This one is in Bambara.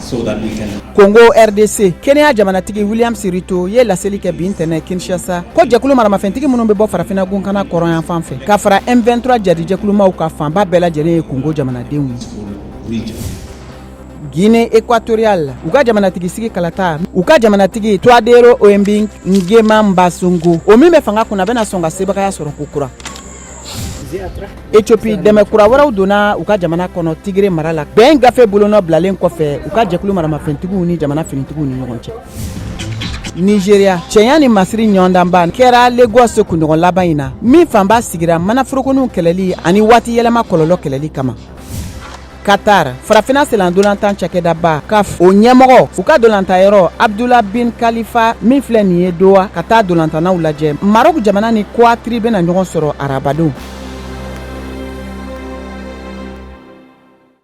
so that we can. Congo RDC Kenya jamanatigi William Sirito ye laseli kɛ bi ntɛnɛ Kinshasa ko jɛkulu maramafɛntigi minnu bɛ bɔ farafina gunkana kɔrɔn yan fan fɛ ka fara M23 jadi jɛkulumaw ka fanba bɛɛ lajɛlen ye Congo jamanadenw ye. Guinée équatoriale u ka jamanatigi sigi kalata u ka jamanatigi Touadéro Oembing Nguema Mbasungu o min bɛ fanga kunna bɛna sɔn ka sebagaya sɔrɔ kokura. Ethiopie dɛmɛ kura wɛrɛw donna u ka jamana kɔnɔ Tigre mara la bɛn gafe bolonɔ bilalen kɔfɛ u ka jɛkulu maramafɛntigiw ni jamana finitigiw ni ɲɔgɔn cɛ. Nigeria cɛya ni masiri ɲɔgɔndanba kɛra Lagos kunɲɔgɔn laban in na min fanba sigira manaforokoninw kɛlɛli ani waati yɛlɛma kɔlɔlɔ kɛlɛli kama. Qatar farafina selandolantan cakɛdaba CAF o ɲɛmɔgɔ u ka dolantayɔrɔ Abdullah bin Khalifa min filɛ nin ye Doha ka taa dolantanaw lajɛ Maroc jamana ni Croatie bɛna ɲɔgɔn sɔrɔ arabadenw.